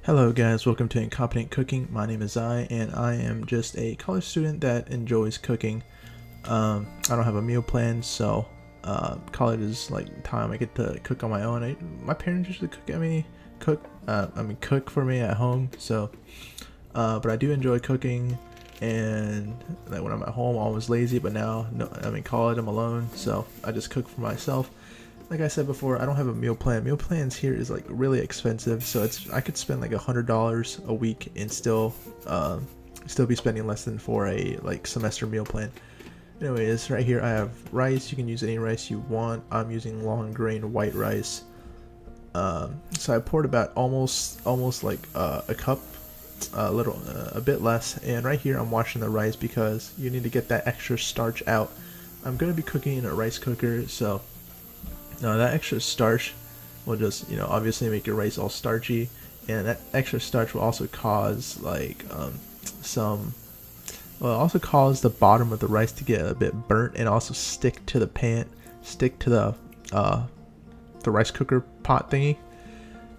Hello guys, welcome to Incompetent Cooking. My name is Zhi and I am just a college student that enjoys cooking. I don't have a meal plan, so college is like time I get to cook on my own. My parents usually cook for me at home, so but I do enjoy cooking. And like when I'm at home, I'm always lazy, but now no, I'm in college, I'm alone, so I just cook for myself. Like I said before, I don't have a meal plan. Meal plans here is like really expensive, so I could spend like $100 a week and still be spending less than for a like semester meal plan. Anyways, right here I have rice. You can use any rice you want. I'm using long grain white rice. So I poured about almost like a cup, a bit less. And right here I'm washing the rice because you need to get that extra starch out. I'm gonna be cooking in a rice cooker, so that extra starch will just, obviously make your rice all starchy, and that extra starch will also cause like also cause the bottom of the rice to get a bit burnt and also stick to the pan, stick to the rice cooker pot thingy,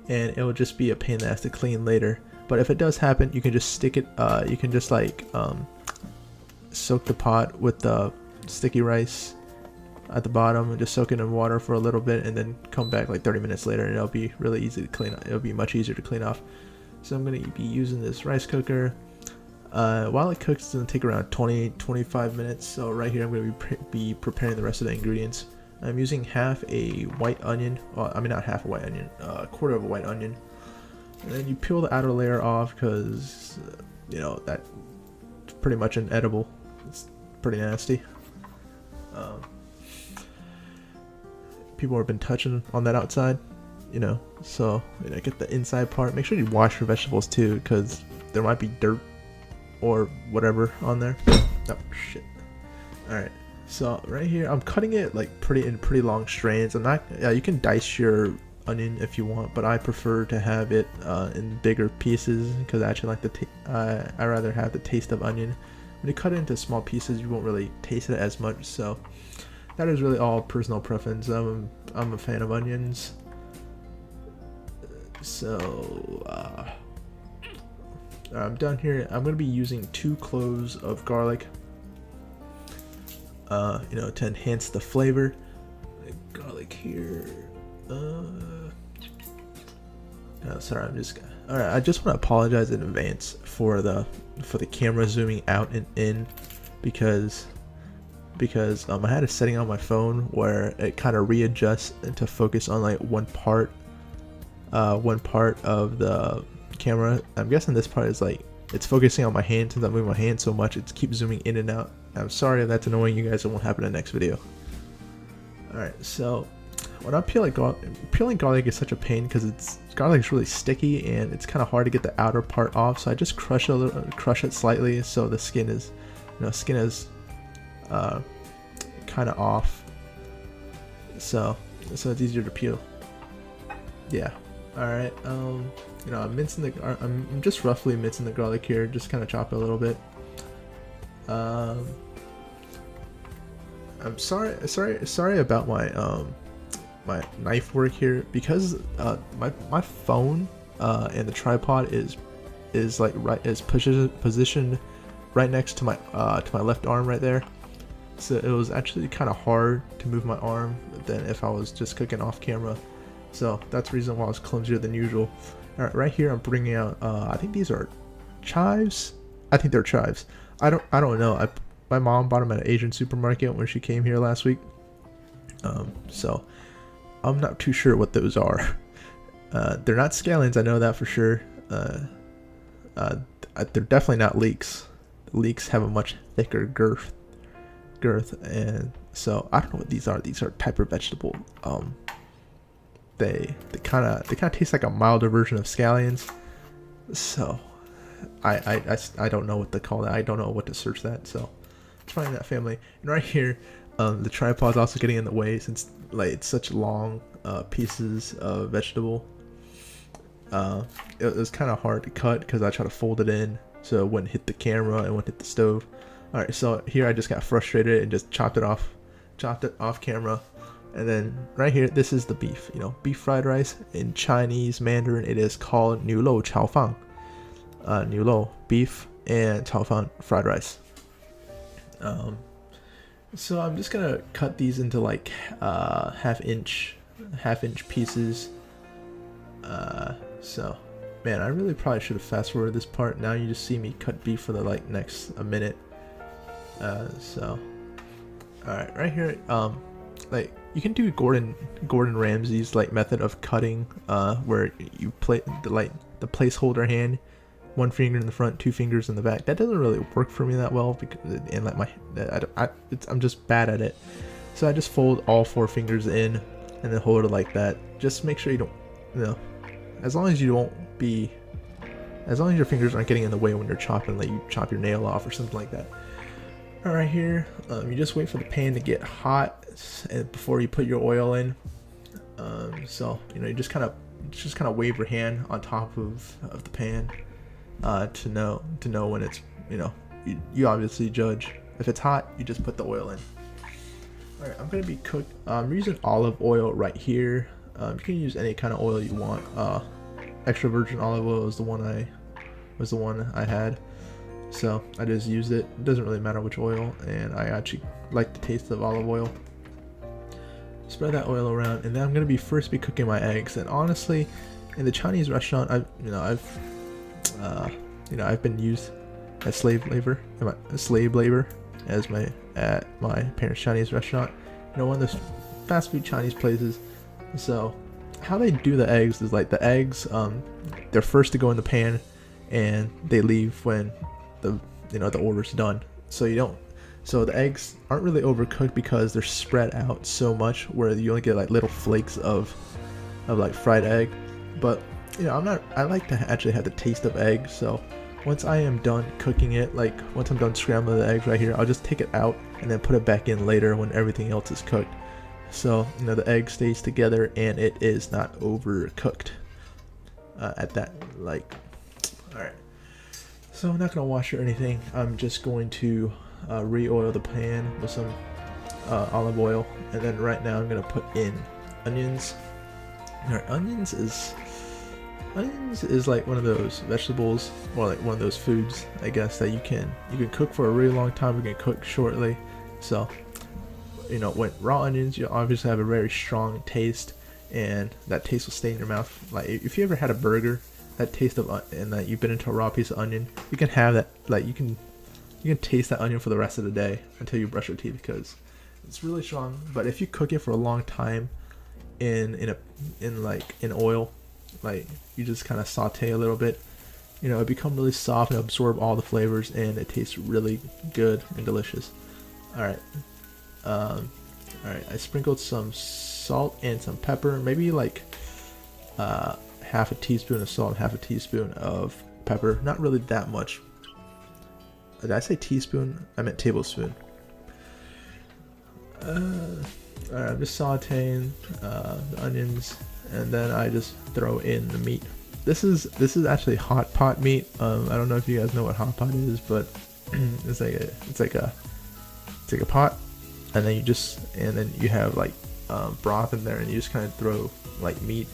and it will just be a pain that has to clean later. But if it does happen, you can just stick it. You can just like soak the pot with the sticky rice at the bottom and just soak it in water for a little bit, and then come back like 30 minutes later, and it'll be really easy to clean. It'll be much easier to clean off. So I'm going to be using this rice cooker. While it cooks, it's going to take around 20-25 minutes. So right here I'm going to be preparing the rest of the ingredients. I'm using half a white onion. Well, I mean, not half a white onion, a quarter of a white onion. And then you peel the outer layer off because that's pretty much inedible. It's pretty nasty. People have been touching on that outside, so get the inside part. Make sure you wash your vegetables too, because there might be dirt or whatever on there. Oh shit. Alright, so right here I'm cutting it like pretty long strands. You can dice your onion if you want, but I prefer to have it in bigger pieces because I actually like I rather have the taste of onion. When you cut it into small pieces, you won't really taste it as much, so that is really all personal preference. I'm a fan of onions. So I'm done here. I'm gonna be using 2 cloves of garlic, to enhance the flavor. Garlic here. Sorry, alright. I just want to apologize in advance for the camera zooming out and in because I had a setting on my phone where it kind of readjusts to focus on like one part of the camera. I'm guessing this part is like it's focusing on my hand since I'm moving my hand so much. It keeps zooming in and out. I'm sorry if that's annoying you guys. It won't happen in the next video. Alright, so when I peeling garlic is such a pain because garlic is really sticky and it's kind of hard to get the outer part off. So I just crush it slightly so the skin is kind of off, so it's easier to peel. Yeah. All right. I'm just roughly mincing the garlic here, just kind of chop it a little bit. I'm sorry about my knife work here because my phone and the tripod is positioned right next to my left arm right there. So it was actually kind of hard to move my arm than if I was just cooking off camera. So that's the reason why I was clumsier than usual. Alright, right here I'm bringing out, I think these are chives? I think they're chives. I don't know. My mom bought them at an Asian supermarket when she came here last week. So I'm not too sure what those are. They're not scallions, I know that for sure. They're definitely not leeks. Leeks have a much thicker girth, and so I don't know what these are. These are a type of vegetable. They kind of taste like a milder version of scallions. So I don't know what to call that. I don't know what to search that. So it's probably in that family. And right here, the tripod's also getting in the way since like it's such long pieces of vegetable. It was kind of hard to cut because I tried to fold it in so it wouldn't hit the camera and wouldn't hit the stove. Alright, so here I just got frustrated and just chopped it off camera. And then right here, this is the beef. You know, beef fried rice. In Chinese Mandarin, it is called 牛肉炒饭. 牛肉 beef and 炒饭 fried rice. So I'm just gonna cut these into like half inch pieces. So man, I really probably should have fast forwarded this part. Now you just see me cut beef for the like next a minute. So alright, right here, like you can do Gordon Ramsay's like method of cutting, where you play the placeholder hand, one finger in the front, two fingers in the back. That doesn't really work for me that well because and like I'm just bad at it. So I just fold all 4 fingers in and then hold it like that. Just make sure you don't, you know, as long as your fingers aren't getting in the way when you're chopping, like you chop your nail off or something like that. Alright, here, you just wait for the pan to get hot before you put your oil in. So, you know, you just kind of wave your hand on top of the pan to know when it's, you know, you obviously judge. If it's hot, you just put the oil in. Alright, I'm gonna be I'm using olive oil right here. You can use any kind of oil you want. Extra virgin olive oil was the one I had, so I just used it. It doesn't really matter which oil, and I actually like the taste of olive oil. Spread that oil around, and then I'm gonna be cooking my eggs. And honestly, in the Chinese restaurant, I've been used as slave labor at my parents' Chinese restaurant. You know, one of those fast food Chinese places. So how they do the eggs is like the eggs, they're first to go in the pan, and they leave when the order's done. So the eggs aren't really overcooked because they're spread out so much where you only get like little flakes of like fried egg. But you know, I like to actually have the taste of egg. So once I am done cooking it, like once I'm done scrambling the eggs right here, I'll just take it out and then put it back in later when everything else is cooked. So, you know, the egg stays together and it is not overcooked at that, like, alright. So I'm not going to wash or anything. I'm just going to re-oil the pan with some olive oil. And then right now I'm going to put in onions. Alright, onions is like one of those vegetables, or like one of those foods, I guess, that you can cook for a really long time, you can cook shortly. So, you know, when raw onions, you obviously have a very strong taste, and that taste will stay in your mouth. Like if you ever had a burger, that taste of and that you've been into a raw piece of onion, you can have that, like you can taste that onion for the rest of the day until you brush your teeth, because it's really strong. But if you cook it for a long time in oil, like you just kind of saute a little bit, you know, it becomes really soft and absorb all the flavors, and it tastes really good and delicious. Alright, I sprinkled some salt and some pepper, maybe like half a teaspoon of salt and half a teaspoon of pepper, not really that much. Did I say teaspoon? I meant tablespoon. Alright, I'm just sauteing the onions, and then I just throw in the meat. This is actually hot pot meat. I don't know if you guys know what hot pot is, but it's like a pot, and then you have like broth in there, and you just kind of throw like meat,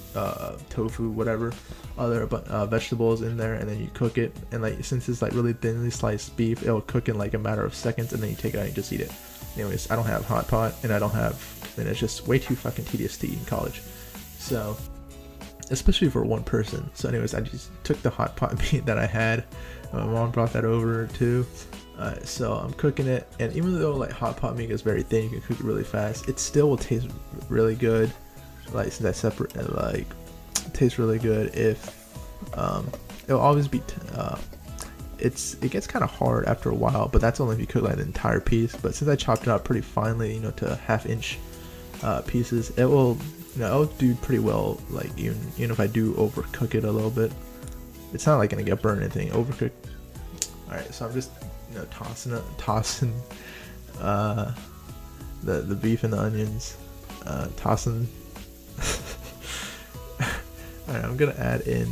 tofu, whatever other vegetables in there, and then you cook it. And like since it's like really thinly sliced beef, it'll cook in like a matter of seconds, and then you take it out and just eat it. Anyways, I don't have hot pot, and it's just way too fucking tedious to eat in college. So, especially for one person. So anyways, I just took the hot pot meat that I had. My mom brought that over too. So I'm cooking it, and even though like hot pot meat is very thin, you can cook it really fast, it still will taste really good. Like since I separate it, like it tastes really good. If it'll always be it gets kind of hard after a while, but that's only if you cook like the entire piece. But since I chopped it out pretty finely, you know, to half-inch pieces, it'll do pretty well. Like even if I do overcook it a little bit, it's not like gonna get burned or anything. Overcooked. All right, so I'm just tossing the beef and the onions, tossing. Alright, I'm gonna add in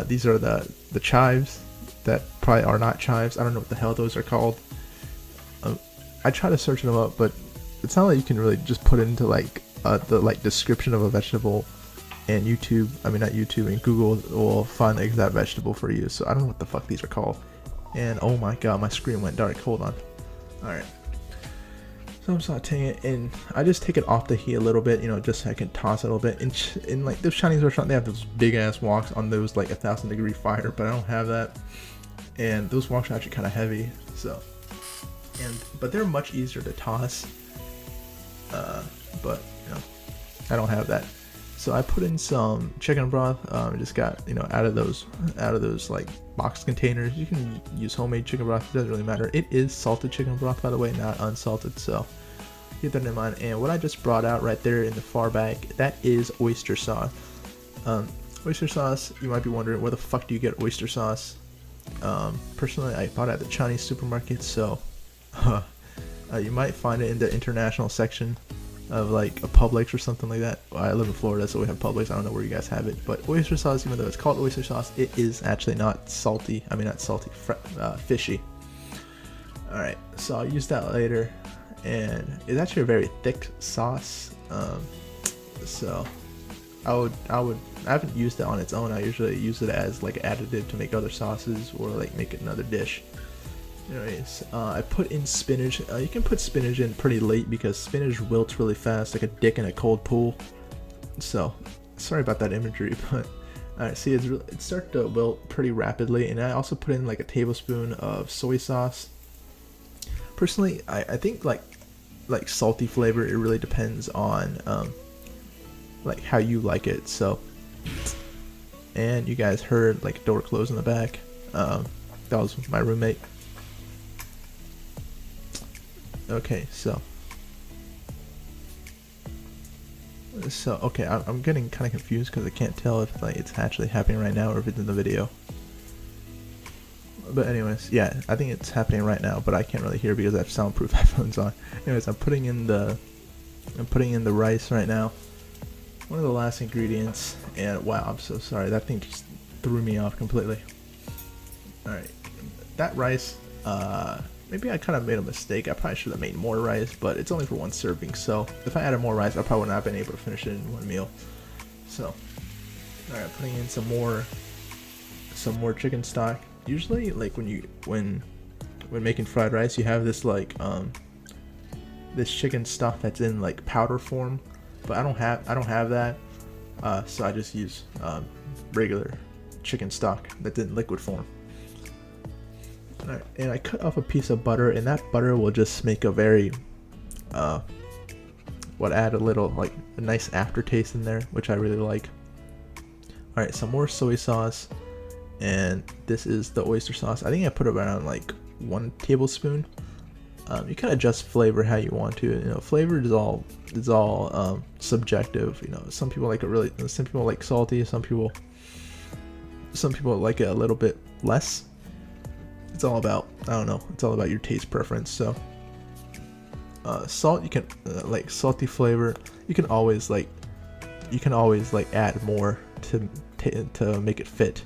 these are the chives that probably are not chives. I don't know what the hell those are called. I try to search them up, but it's not like you can really just put it into like the like description of a vegetable, and not YouTube, and Google will find the exact vegetable for you. So I don't know what the fuck these are called. And oh my god, my screen went dark. Hold on. Alright. So I'm sauteing it, and I just take it off the heat a little bit, just so I can toss it a little bit. In like those Chinese restaurants, they have those big ass woks on those like 1,000-degree fire, but I don't have that. And those woks are actually kind of heavy, so. But they're much easier to toss. But I don't have that. So I put in some chicken broth. Just got out of those like box containers. You can use homemade chicken broth. It doesn't really matter. It is salted chicken broth, by the way, not unsalted. So keep that in mind. And what I just brought out right there in the far back, that is oyster sauce. Oyster sauce. You might be wondering, where the fuck do you get oyster sauce? Personally, I bought it at the Chinese supermarket. So you might find it in the international section of like a Publix or something like that. Well, I live in Florida, so we have Publix. I don't know where you guys have it, but oyster sauce, even though it's called oyster sauce, it is actually not salty. I mean, not salty, fishy. All right, so I'll use that later, and it's actually a very thick sauce. So I haven't used that on its own. I usually use it as like additive to make other sauces or like make another dish. Anyways, I put in spinach. You can put spinach in pretty late because spinach wilts really fast, like a dick in a cold pool. So, sorry about that imagery, but alright, see, it started to wilt pretty rapidly. And I also put in like a tablespoon of soy sauce. Personally, I think like salty flavor, it really depends on like how you like it. So, and you guys heard like door close in the back. That was my roommate. Okay, so okay, I'm getting kind of confused because I can't tell if like it's actually happening right now or if it's in the video. But anyways, yeah, I think it's happening right now, but I can't really hear because I have soundproof headphones on. Anyways, I'm putting in the rice right now. One of the last ingredients, and wow, I'm so sorry. That thing just threw me off completely. All right, that rice. Maybe I kind of made a mistake. I probably should have made more rice, but it's only for one serving. So if I added more rice, I probably would not have been able to finish it in one meal. So, all right, putting in some more chicken stock. Usually, like when making fried rice, you have this like this chicken stock that's in like powder form, but I don't have that. So I just use regular chicken stock that's in liquid form. Alright, and I cut off a piece of butter, and that butter will just make a very add a little like a nice aftertaste in there, which I really like. Alright, some more soy sauce, and this is the oyster sauce. I think I put around like 1 tablespoon. You can adjust flavor how you want to. Flavor is all subjective. Some people like it really, some people like salty, some people like it a little bit less. It's all about, I don't know, it's all about your taste preference. So salt, you can like salty flavor, you can always add more to make it fit.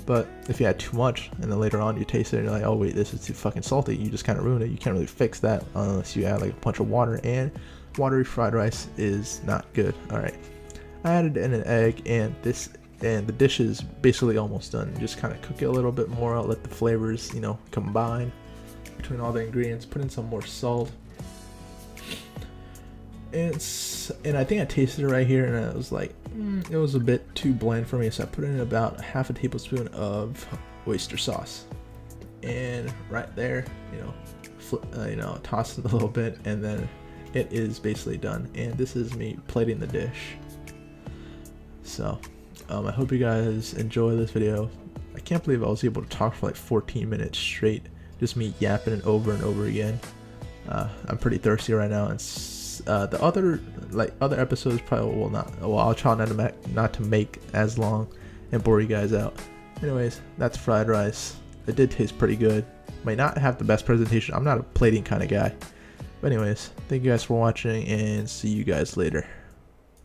But if you add too much and then later on you taste it and you're like, oh wait, this is too fucking salty, you just kind of ruin it. You can't really fix that unless you add like a bunch of water, and watery fried rice is not good. All right, I added in an egg, and the dish is basically almost done. Just kind of cook it a little bit more, let the flavors combine between all the ingredients. Put in some more salt, and I think I tasted it right here, and I was like, it was a bit too bland for me, so I put in about half a tablespoon of oyster sauce, and right there, toss it a little bit, and then it is basically done. And this is me plating the dish. So I hope you guys enjoy this video. I can't believe I was able to talk for like 14 minutes straight, just me yapping it over and over again. I'm pretty thirsty right now, and the other episodes probably will not. Well, I'll try not to make as long and bore you guys out. Anyways, that's fried rice. It did taste pretty good. Might not have the best presentation. I'm not a plating kind of guy. But anyways, thank you guys for watching, and see you guys later.